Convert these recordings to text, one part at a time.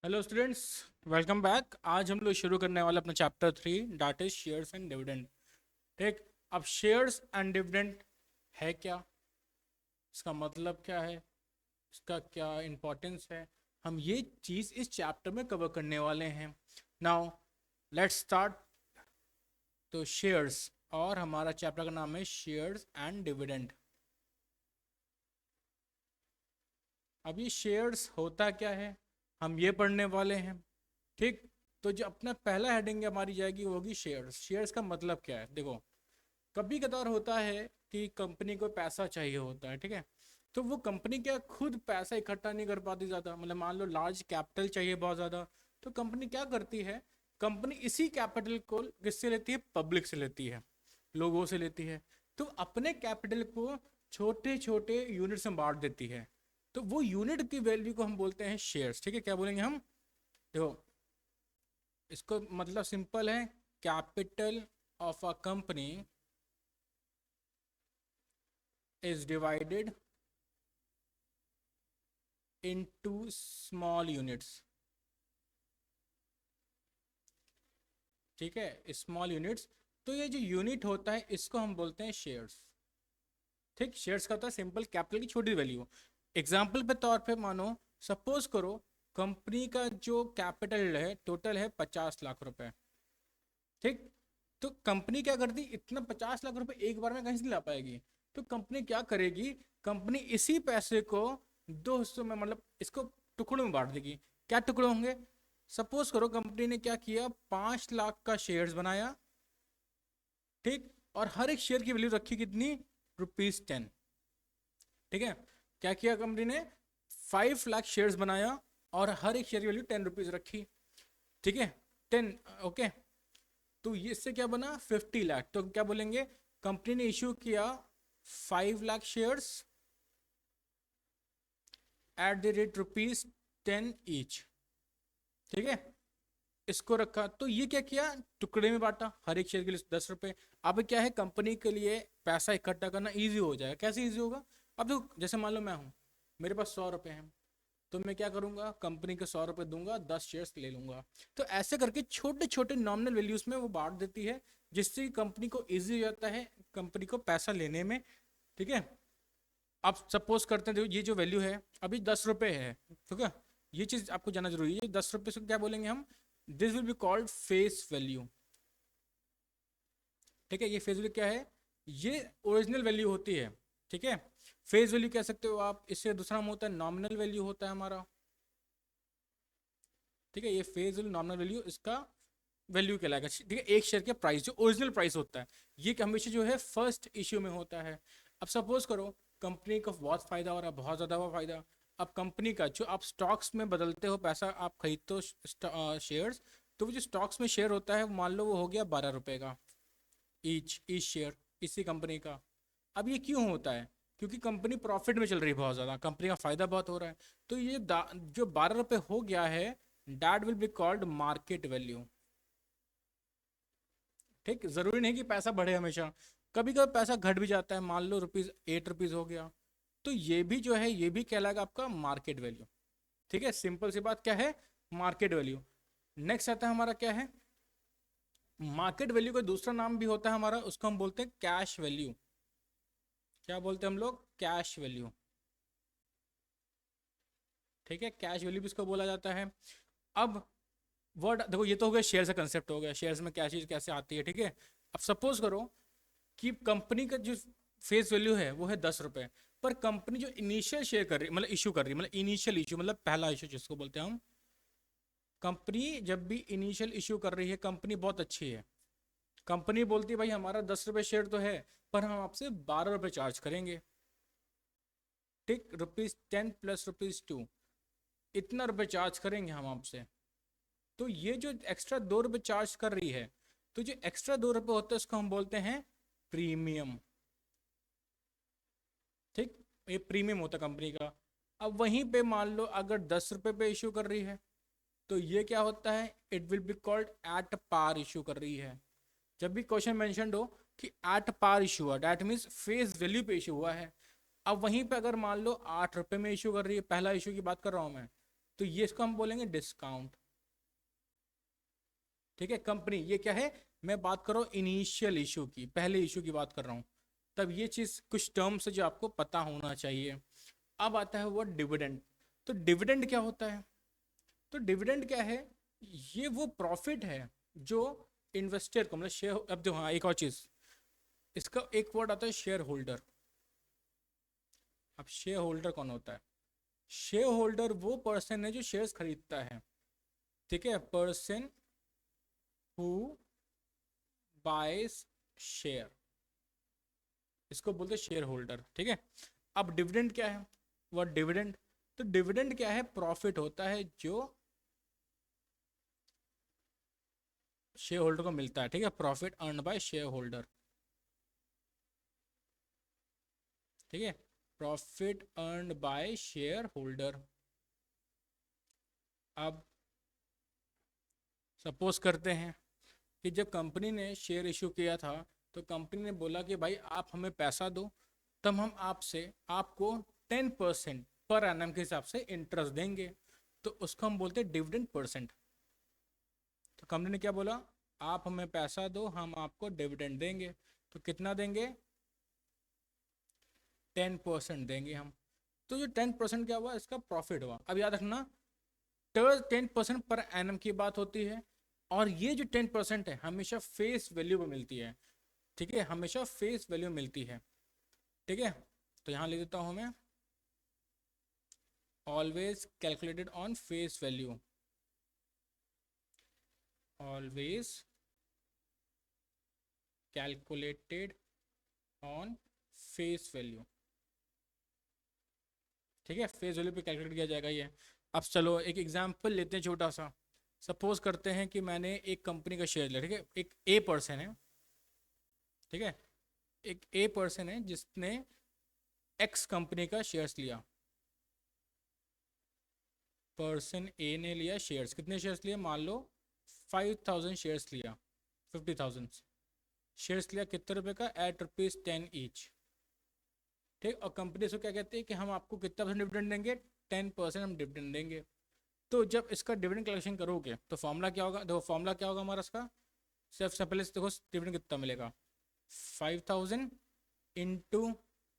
Hello students, welcome back. आज हम लोग शुरू करने वाले अपना chapter 3 that is shares and dividend. ठीक। अब शेयर्स एंड डिविडेंड है क्या, इसका मतलब क्या है, इसका क्या इम्पोर्टेंस है, हम ये चीज़ इस चैप्टर में कवर करने वाले हैं। Now let's start. तो शेयर्स, और हमारा चैप्टर का नाम है शेयर्स एंड डिविडेंड। अब ये शेयर्स होता क्या है, हम ये पढ़ने वाले हैं। ठीक। तो जो अपना पहला हेडिंग हमारी जाएगी वो होगी शेयर्स। शेयर्स का मतलब क्या है, देखो, कभी कदार होता है कि कंपनी को पैसा चाहिए होता है, ठीक है। तो वो कंपनी क्या खुद पैसा इकट्ठा नहीं कर पाती ज़्यादा, मतलब मान लो लार्ज कैपिटल चाहिए बहुत ज़्यादा। तो कंपनी क्या करती है, कंपनी इसी कैपिटल को किससे लेती है, पब्लिक से लेती है, लोगों से लेती है। तो अपने कैपिटल को छोटे छोटे यूनिट्स में बांट देती है। तो वो यूनिट की वैल्यू को हम बोलते हैं शेयर्स। ठीक है, क्या बोलेंगे हम, देखो, इसको मतलब सिंपल है, capital of a company is divided into small units. ठीक है, स्मॉल यूनिट्स। तो ये जो यूनिट होता है इसको हम बोलते हैं शेयर्स। ठीक, शेयर्स का होता है सिंपल कैपिटल की छोटी वैल्यू। एग्जाम्पल पे तौर पे मानो, सपोज करो कंपनी का जो कैपिटल है टोटल है 50 लाख रुपए। ठीक। तो कंपनी क्या करती, इतना 50 लाख रुपए एक बार में कहीं से ला पाएगी। तो कंपनी क्या करेगी, कंपनी इसी पैसे को दो हिस्सों में, मतलब इसको टुकड़ों में बांट देगी। क्या टुकड़े होंगे, सपोज करो कंपनी ने क्या किया, 5 लाख का शेयर्स बनाया। ठीक। और हर एक शेयर की वैल्यू रखी कितनी, ₹10। ठीक है। क्या किया कंपनी ने, 5 लाख शेयर्स बनाया और हर एक शेयर की वैल्यू ₹10 रखी। ठीक है, 10। ओके। तो ये इससे क्या बना, 50 लाख। तो क्या बोलेंगे, कंपनी ने इश्यू किया 5 lakh shares at the rate ₹10 each. ठीक है, इसको रखा। तो ये क्या किया, टुकड़े में बांटा, हर एक शेयर के लिए ₹10। अब क्या है, कंपनी के लिए पैसा इकट्ठा करना इजी हो जाएगा। कैसे इजी होगा, अब देखो, जैसे मान लो मैं हूं, मेरे पास ₹100 हैं। तो मैं क्या करूंगा, कंपनी के ₹100 दूंगा, 10 शेयर्स ले लूंगा। तो ऐसे करके छोटे छोटे नॉमिनल वैल्यूज में वो बांट देती है, जिससे कंपनी को इजी हो जाता है कंपनी को पैसा लेने में। ठीक है। अब सपोज करते हैं, ये जो वैल्यू है अभी ₹10 है। ठीक है, ये चीज आपको जानना जरूरी है। ₹10 से क्या बोलेंगे हम, this will be called face value. ठीक है, ये फेस वैल्यू क्या है, ये ओरिजिनल वैल्यू होती है। ठीक है, फेस वैल्यू कह सकते हो आप। इससे दूसरा नाम होता है नॉमिनल वैल्यू होता है हमारा। ठीक है, ये फेज वैल्यू नॉमिनल वैल्यू इसका वैल्यू कहलाएगा। ठीक है, एक शेयर के प्राइस जो ओरिजिनल प्राइस होता है, ये हमेशा जो है फर्स्ट इश्यू में होता है। अब सपोज करो कंपनी को बहुत फायदा हो रहा है, बहुत ज़्यादा हुआ फायदा। अब कंपनी का जो आप स्टॉक्स में बदलते हो, पैसा आप खरीदते हो शेयर्स, तो वो जो स्टॉक्स में शेयर होता है मान लो वो हो गया ₹12 का ईच शेयर, इसी कंपनी का। अब ये क्यों होता है, क्योंकि कंपनी प्रॉफिट में चल रही है, बहुत ज़्यादा कंपनी का फायदा बहुत हो रहा है। तो ये जो ₹12 हो गया है, that will be called market value. ठीक, जरूरी नहीं कि पैसा बढ़े हमेशा, कभी कभी पैसा घट भी जाता है, मान लो ₹8 हो गया। तो ये भी जो है ये भी कहलाएगा आपका मार्केट वैल्यू। ठीक है, सिंपल सी बात क्या है, मार्केट वैल्यू। नेक्स्ट आता है हमारा क्या है, मार्केट वैल्यू का दूसरा नाम भी होता है हमारा, उसको हम बोलते हैं कैश वैल्यू। क्या बोलते हैं हम लोग, कैश वैल्यू। ठीक है, कैश वैल्यू भी इसको बोला जाता है। अब वर्ड देखो, ये तो हो गया शेयर का कंसेप्ट, हो गया शेयर्स में क्या चीज़ कैसे आती है। ठीक है, अब सपोज करो कि कंपनी का जो फेस वैल्यू है वो है ₹10, पर कंपनी जो इनिशियल शेयर कर रही है, मतलब इशू कर रही है, मतलब इनिशियल इशू मतलब पहला इशू जिसको बोलते हैं हम, कंपनी जब भी इनिशियल इशू कर रही है, कंपनी बहुत अच्छी है, कंपनी बोलती है भाई हमारा ₹10 शेयर तो है, पर हम आपसे ₹12 चार्ज करेंगे। ठीक, ₹10 प्लस ₹2, इतना रुपये चार्ज करेंगे हम आपसे। तो ये जो एक्स्ट्रा ₹2 चार्ज कर रही है, तो जो एक्स्ट्रा ₹2 होता है उसको हम बोलते हैं प्रीमियम। ठीक, ये प्रीमियम होता है कंपनी का। अब वहीं पे मान लो अगर ₹10 पे इशू कर रही है, तो ये क्या होता है, it will be called at par issue कर रही है। जब भी क्वेश्चन मेंशन हो कि एट पार इशू हुआ, दैट मीन्स फेस वैल्यू पे इशू हुआ है। अब वहीं पे अगर मान लो ₹8 में इशू कर रही है, पहला इशू की बात कर रहा हूँ मैं, तो ये इसको हम बोलेंगे डिस्काउंट। ठीक है, कंपनी ये क्या है, मैं बात कर रहा हूँ इनिशियल इशू की, पहले इशू की बात कर रहा हूँ। तब ये चीज़ कुछ टर्म्स जो आपको पता होना चाहिए। अब आता है वो डिविडेंड। तो डिविडेंड क्या होता है? तो डिविडेंड क्या है, ये वो प्रॉफिट है जो इन्वेस्टर को, मतलब शेयर, अब जो, हाँ एक और चीज़, इसका एक वर्ड आता है शेयर होल्डर। अब शेयर होल्डर कौन होता है? शेयर होल्डर वो पर्सन है जो शेयर्स खरीदता है। ठीक है, पर्सन हु बाइज शेयर, इसको बोलते हैं शेयर होल्डर। ठीक है, अब डिविडेंड क्या है? वो डिविडेंड, तो डिविडेंड क्या है, प्रॉफिट होता है जो शेयर होल्डर को मिलता है। ठीक है, profit earn by share holder. ठीक है, profit earn by share holder. अब सपोज करते हैं कि जब कंपनी ने शेयर इशू किया था, तो कंपनी ने बोला कि भाई आप हमें पैसा दो, तब हम आपसे आपको 10% पर एनम के हिसाब से इंटरेस्ट देंगे। तो उसको हम बोलते हैं डिविडेंड परसेंट। तो कंपनी ने क्या बोला, आप हमें पैसा दो, हम आपको डिविडेंड देंगे। तो कितना देंगे? 10% देंगे हम। तो जो 10% क्या हुआ, इसका प्रॉफिट हुआ। अब याद रखना, 10% पर एनम की बात होती है, और ये जो 10% है हमेशा फेस वैल्यू पे मिलती है। ठीक है, हमेशा फेस वैल्यू मिलती है। ठीक है, तो यहां ले देता हूं मैं, always calculated on face value, always calculated on face value. ठीक है, फेस वैल्यू पे कैलकुलेट किया जाएगा ये। अब चलो एक एग्जांपल लेते हैं छोटा सा। सपोज करते हैं कि मैंने एक कंपनी का शेयर लिया। ठीक है, एक ए पर्सन है। ठीक है, एक ए पर्सन है जिसने एक्स कंपनी का शेयर्स लिया। पर्सन ए ने लिया शेयर्स, कितने शेयर्स लिए, मान लो 5000 शेयर्स लिया, 50,000 शेयर्स लिया, कितने रुपए का, @10 ईच। ठीक, और कंपनी से क्या कहती है कि हम आपको कितना परसेंट डिविडेंड देंगे, 10% हम डिविडेंड देंगे। तो जब इसका डिविडेंड कलेक्शन करोगे तो फॉर्मूला क्या होगा, देखो फॉर्मूला क्या होगा हमारा इसका, सिर्फ से पहले देखो डिविडेंड कितना मिलेगा, 5000 इंटू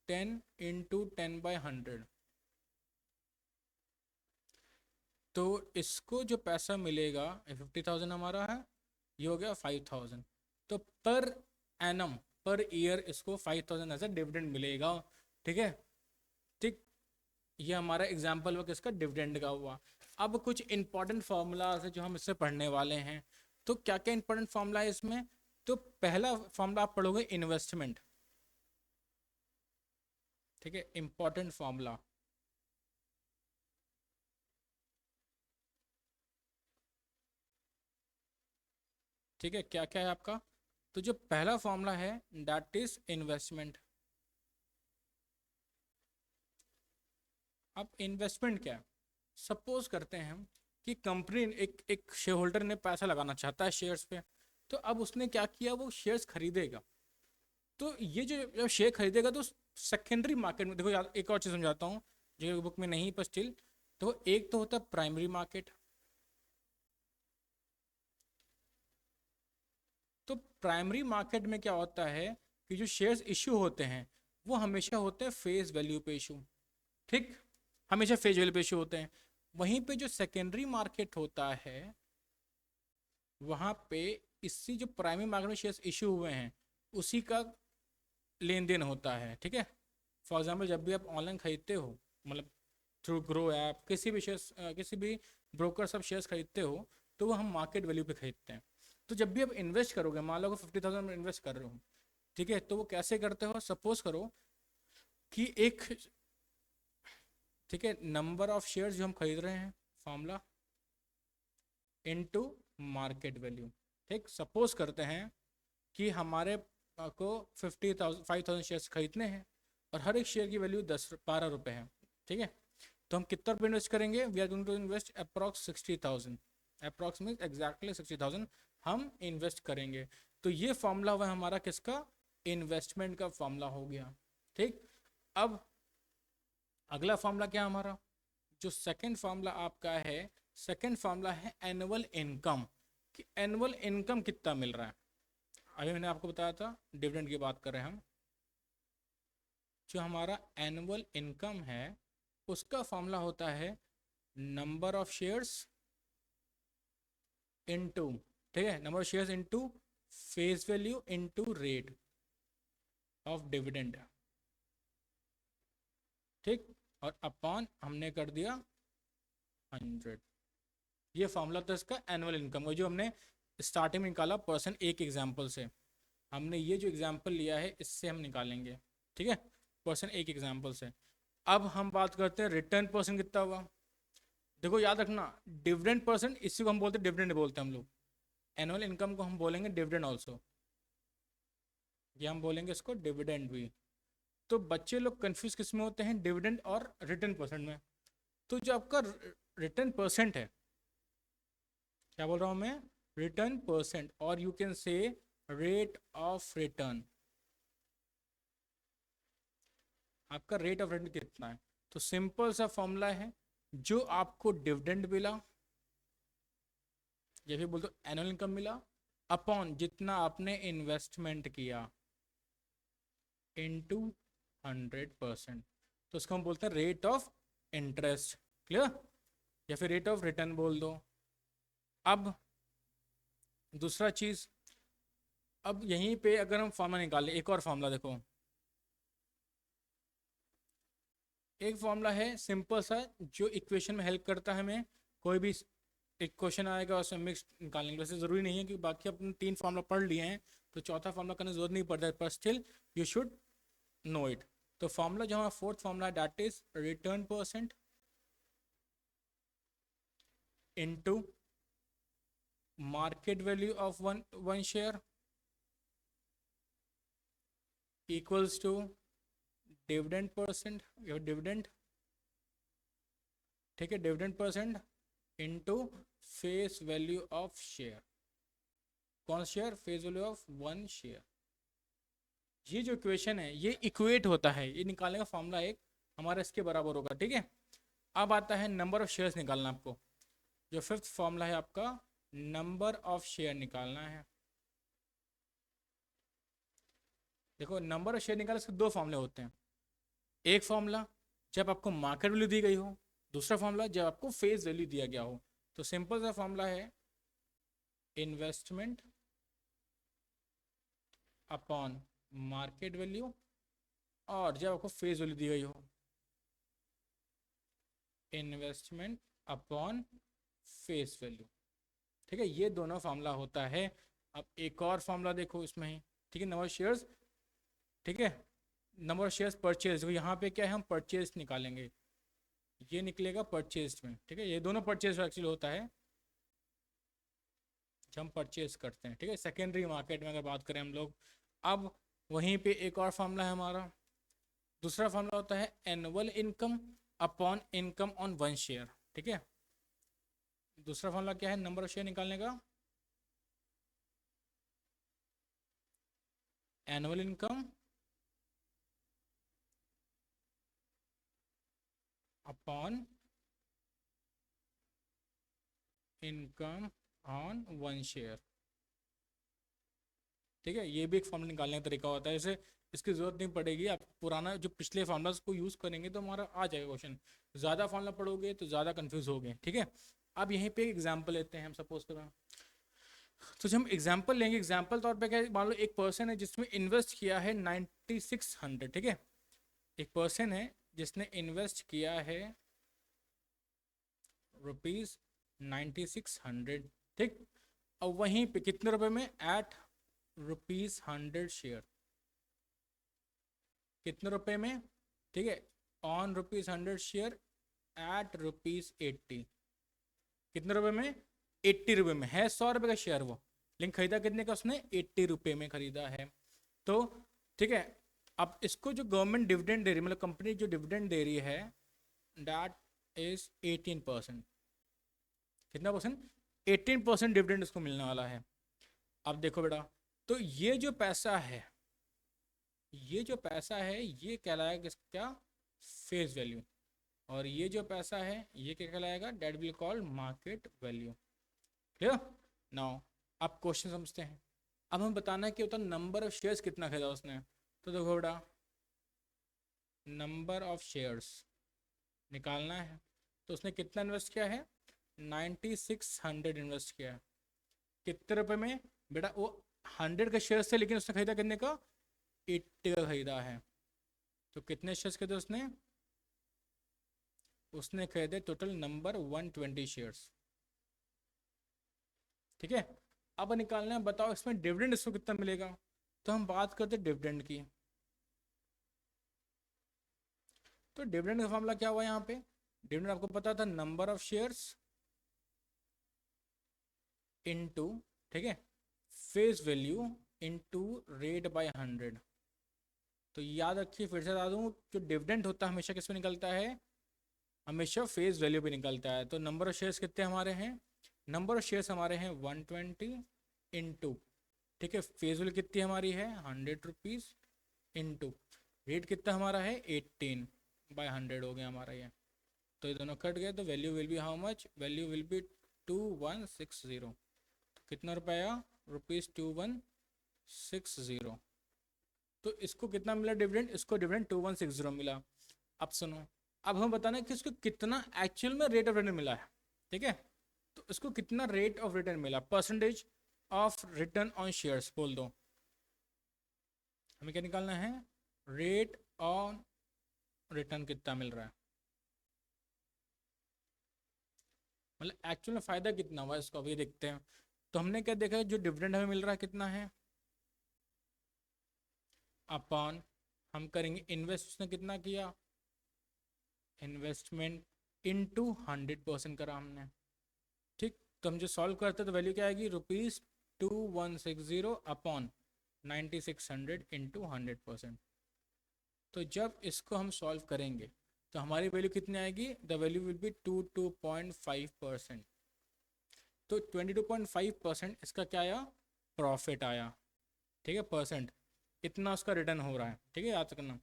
10 तो इसको जो पैसा मिलेगा, 50,000 हमारा है, ये हो गया 5,000। तो पर एनम, पर ईयर इसको 5,000 ऐसा डिविडेंड मिलेगा। ठीक है, ठीक, ये हमारा एग्जाम्पल हुआ किसका, डिविडेंड का हुआ। अब कुछ इंपॉर्टेंट फार्मूलाज है जो हम इससे पढ़ने वाले हैं। तो क्या क्या इंपॉर्टेंट फार्मूला है इसमें? तो पहला फार्मूला आप पढ़ोगे इन्वेस्टमेंट। ठीक है, इंपॉर्टेंट फार्मूला, ठीक है, क्या क्या है आपका? तो जो पहला फॉर्मूला है दैट इज इन्वेस्टमेंट। अब इन्वेस्टमेंट क्या है? सपोज करते हैं हम कि कंपनी, एक एक शेयर होल्डर ने पैसा लगाना चाहता है शेयर्स पे। तो अब उसने क्या किया, वो शेयर्स खरीदेगा। तो ये जो जब शेयर खरीदेगा तो सेकेंडरी मार्केट में, देखो यार एक और चीज़ समझाता हूँ जो बुक में नहीं, पर स्टिल, तो एक तो होता है प्राइमरी मार्केट। तो प्राइमरी मार्केट में क्या होता है कि जो शेयर्स इश्यू होते हैं वो हमेशा होते हैं फेस वैल्यू पे इशू। ठीक, हमेशा फेस वैल्यू पे इशू होते हैं। वहीं पे जो सेकेंडरी मार्केट होता है, वहां पे इसी जो प्राइमरी मार्केट में शेयर्स इशू हुए हैं उसी का लेन देन होता है। ठीक है, फॉर एग्जाम्पल जब भी आप ऑनलाइन खरीदते हो, मतलब थ्रू ग्रो ऐप, किसी भी शेयर्स, किसी भी ब्रोकर सब शेयर्स खरीदते हो, तो वो हम मार्केट वैल्यू पे खरीदते हैं। तो जब भी आप इन्वेस्ट करोगे, मान लो 50,000 में इन्वेस्ट कर रहे हो, ठीक है, तो वो कैसे करते हो, सपोज करो कि एक, ठीक है, नंबर ऑफ शेयर्स जो हम खरीद रहे हैं, फॉर्मूला इनटू मार्केट वैल्यू। ठीक, सपोज करते हैं कि हमारे को 5,000 शेयर्स खरीदने हैं और हर एक शेयर की वैल्यू 12 रुपये है। ठीक है, तो हम कितना रुपये इन्वेस्ट करेंगे, we are going to invest approx 60,000, approx mean exactly 60,000 हम इन्वेस्ट करेंगे। तो ये फॉर्मूला हुआ हमारा किसका, इन्वेस्टमेंट का फॉर्मूला हो गया। ठीक, अब अगला फॉर्मूला क्या हमारा, जो सेकंड फॉर्मूला आपका है, सेकंड फॉर्मूला है एनुअल इनकम, कि एनुअल इनकम कितना मिल रहा है। अभी मैंने आपको बताया था, डिविडेंड की बात कर रहे हैं हम। जो हमारा एनुअल इनकम है उसका फॉर्मूला होता है नंबर ऑफ शेयर्स इनटू, ठीक है, number of shares into face value into rate of dividend, ठीक, और अपॉन हमने कर दिया 100। ये फॉर्मूला था इसका एनुअल इनकम का, जो हमने स्टार्टिंग में निकाला पर्सन एक एग्जाम्पल से। हमने ये जो एग्जाम्पल लिया है इससे हम निकालेंगे, ठीक है, पर्सन एक एग्जाम्पल से। अब हम बात करते हैं रिटर्न पर्सन कितना हुआ। देखो याद रखना, डिविडेंड पर्सन इसी को हम बोलते हैं, डिविडेंड बोलते हैं हम लोग। एनुअल इनकम को हम बोलेंगे डिविडेंड ऑल्सो, ये हम बोलेंगे इसको डिविडेंड भी। तो बच्चे लोग कंफ्यूज किस में होते हैं, डिविडेंड और रिटर्न परसेंट में। तो जो आपका रिटर्न परसेंट है, क्या बोल रहा हूं मैं, रिटर्न परसेंट, और you can say rate of return. आपका रेट ऑफ रिटर्न कितना है, तो सिंपल सा फॉर्मूला है, जो आपको डिविडेंड मिला या फिर बोल दो एनुअल इनकम मिला, अपॉन जितना आपने इन्वेस्टमेंट किया इनटू 100%, तो उसको हम बोलते हैं रेट ऑफ इंटरेस्ट। क्लियर, या फिर रेट ऑफ रिटर्न बोल दो। अब दूसरा चीज, अब यहीं पे अगर हम फॉर्मूला निकालें, एक और फॉर्मूला देखो, एक फॉर्मूला है सिंपल सा जो इक्वेशन में हेल्प करता है हमें। कोई भी एक क्वेश्चन आएगा उसमें मिक्स निकालने के, वैसे ज़रूरी नहीं है कि बाकी अपने 3 फॉर्मूला पढ़ लिए हैं तो चौथा फॉर्मूला करने की जरूरत नहीं पड़ता है, पर still you should know it. तो फॉर्मूला जो हमारा फोर्थ फॉर्मूला है that is return percent into market value of one share equals to dividend percent, dividend, ठीक है, dividend percent into face value of share. कौन share, face value of one share. ये जो equation है ये equate होता है, ये निकालने का फॉर्मूला एक हमारा इसके बराबर होगा, ठीक है। अब आता है नंबर ऑफ शेयर्स निकालना आपको। जो फिफ्थ फॉर्मूला है आपका, नंबर ऑफ शेयर निकालना है। देखो नंबर ऑफ शेयर निकालने से 2 फॉर्मूले होते हैं। एक फॉर्मूला जब आपको मार्केट वैल्यू दी गई हो, दूसरा फॉर्मूला जब आपको फेस वैल्यू दिया गया हो। तो सिंपल सा फॉर्मूला है इन्वेस्टमेंट अपॉन मार्केट वैल्यू, और जब आपको फेस वैल्यू दी गई हो इन्वेस्टमेंट अपॉन फेस वैल्यू, ठीक है, ये दोनों फॉर्मूला होता है। अब एक और फॉर्मूला देखो इसमें ही, ठीक है, नंबर शेयर्स, ठीक है, नंबर ऑफ शेयर्स परचेज। यहाँ पे क्या है, हम परचेज निकालेंगे, ये निकलेगा परचेज में, ठीक है, ये दोनों परचेज एक्चुअली होता है जब हम परचेज करते हैं, ठीक है, सेकेंडरी मार्केट में अगर बात करें हम लोग। अब वहीं पे एक और फॉर्मूला है हमारा, दूसरा फॉर्मूला होता है annual income upon income on one share, ठीक है। दूसरा फॉर्मूला क्या है नंबर ऑफ शेयर निकालने का, annual income upon income on one share, ठीक है। ये भी एक फॉर्मूला निकालने का तरीका होता है, जैसे इसकी जरूरत नहीं पड़ेगी, आप पुराना जो पिछले फॉर्मूलाज को यूज करेंगे तो हमारा आ जाएगा क्वेश्चन। ज़्यादा फॉर्मूला पढ़ोगे तो ज़्यादा कंफ्यूज हो गए, ठीक है। अब यहीं पे एग्जाम्पल लेते हैं हम, सपोज करें, तो जब हम एग्जाम्पल लेंगे, एग्जाम्पल तौर पे क्या, मान लो एक पर्सन है जिसमें इन्वेस्ट किया है 9600, ठीक है, एक पर्सन है जिसने इन्वेस्ट किया है ₹9600, ठीक। और वहीं पे कितने रुपए में, एट ₹100 शेयर, कितने रुपए में, ठीक है, ऑन ₹100 शेयर एट ₹80, कितने रुपए में, 80 रुपए में है, 100 रुपए का शेयर वो, लेकिन खरीदा कितने का उसने, 80 रुपए में खरीदा है। तो ठीक है, अब इसको जो गवर्नमेंट डिविडेंड दे रही है, मतलब कंपनी जो डिविडेंड दे रही है, दैट इज 18%। कितना परसेंट, 18% डिविडेंड इसको मिलने वाला है। अब देखो बेटा, तो ये जो पैसा है, ये जो पैसा है ये कहलाएगा क्या, फेस वैल्यू, और ये जो पैसा है ये क्या कहलाएगा, that will call market value. Clear? Now आप क्वेश्चन समझते हैं। अब हमें बताना है कि होता नंबर ऑफ शेयर्स कितना खरीदा उसने। तो देखो बेटा, नंबर ऑफ शेयर्स निकालना है। तो उसने कितना इन्वेस्ट किया है, 9600 इन्वेस्ट किया है। कितने रुपए में बेटा, वो 100 का शेयर थे लेकिन उसने खरीदा कितने का, 80 का खरीदा है। तो कितने शेयर्स खरीदे उसने, उसने खरीदे टोटल नंबर 120 शेयर्स। ठीक है, अब निकालना है, बताओ इसमें डिविडेंड इसको कितना मिलेगा। तो हम बात करते हैं डिविडेंड की। तो डिविडेंड का फॉर्मूला क्या हुआ यहाँ पे, डिविडेंड आपको पता था, नंबर ऑफ शेयर्स इनटू, ठीक है, face value into rate by 100। तो याद रखिए, फिर से बता दूं, जो डिविडेंड होता है हमेशा किस पे निकलता है, हमेशा फेस वैल्यू पे निकलता है। तो नंबर ऑफ शेयर्स कितने हमारे हैं, नंबर ऑफ शेयर्स हमारे हैं 120 इंटू, ठीक है, फेस वैल्यू कितनी हमारी है 100 रुपीज़, इंटू रेट कितना हमारा है 18 बाय 100 हो गया हमारा ये। तो ये दोनों कट गए, तो value will be how much, value will be 2160। कितना रुपया आया, ₹2160। तो इसको कितना मिला डिविडेंड, इसको डिविडेंड 2160 मिला। अब सुनो, अब हम बताना है कि इसको कितना एक्चुअल में रेट ऑफ रिटर्न मिला है। ठीक है, तो इसको कितना रेट ऑफ रिटर्न मिला, percentage of return on shares बोल दो। हमें क्या निकालना है, रेट ऑन रिटर्न कितना मिल रहा है, मतलब एक्चुअल में फायदा कितना हुआ इसको अभी देखते हैं। तो हमने क्या देखा है, जो डिविडेंड हमें मिल रहा है कितना है, अपॉन हम करेंगे इन्वेस्ट, उसने कितना किया, इन्वेस्टमेंट इनटू 100% करा हमने। ठीक, तो हम जो सॉल्व करते हैं तो वैल्यू क्या आएगी, ₹2160 अपॉन 9600 इंटू 100%। तो जब इसको हम सॉल्व करेंगे तो हमारी वैल्यू कितनी आएगी, द वैल्यू विल बी 22.5%। तो 22.5% इसका क्या आया, प्रॉफिट आया। ठीक है, परसेंट इतना उसका रिटर्न हो रहा है। ठीक है, याद रखना।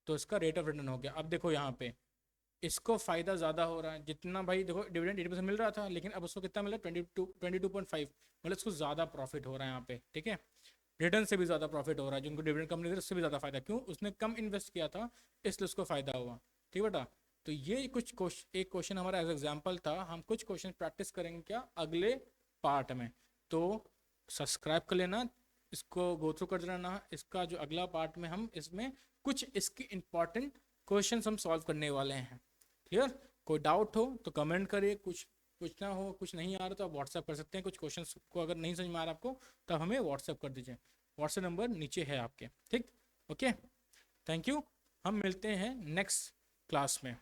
तो इसका रेट ऑफ रिटर्न हो गया। अब देखो यहाँ पे इसको फ़ायदा ज़्यादा हो रहा है, जितना भाई देखो डिविडेंड 80% मिल रहा था, लेकिन अब उसको कितना मिला, 22.5, मतलब उसको ज़्यादा प्रॉफिट हो रहा है यहाँ पे। ठीक है, रिटर्न से भी ज़्यादा प्रॉफिट हो रहा है, जिनको डिविडेंड कम नहीं दे उससे भी ज़्यादा फायदा, क्यों, उसने कम इन्वेस्ट किया था इसलिए उसको फ़ायदा हुआ। ठीक बेटा, तो ये कुछ एक क्वेश्चन हमारा एज एग्जाम्पल था। हम कुछ क्वेश्चन प्रैक्टिस करेंगे क्या अगले पार्ट में। तो सब्सक्राइब कर लेना, इसको गो थ्रू कर लेना। इसका जो अगला पार्ट में हम इसमें कुछ इसकी इंपॉर्टेंट क्वेश्चन हम सॉल्व करने वाले हैं। क्लियर? कोई डाउट हो तो कमेंट करिए, कुछ पूछना हो, कुछ नहीं आ रहा तो आप व्हाट्सएप कर सकते हैं। कुछ क्वेश्चंस को अगर नहीं समझ में आ रहा आपको तब हमें व्हाट्सएप कर दीजिए, व्हाट्सएप नंबर नीचे है आपके। ठीक, ओके, थैंक यू। हम मिलते हैं नेक्स्ट क्लास में।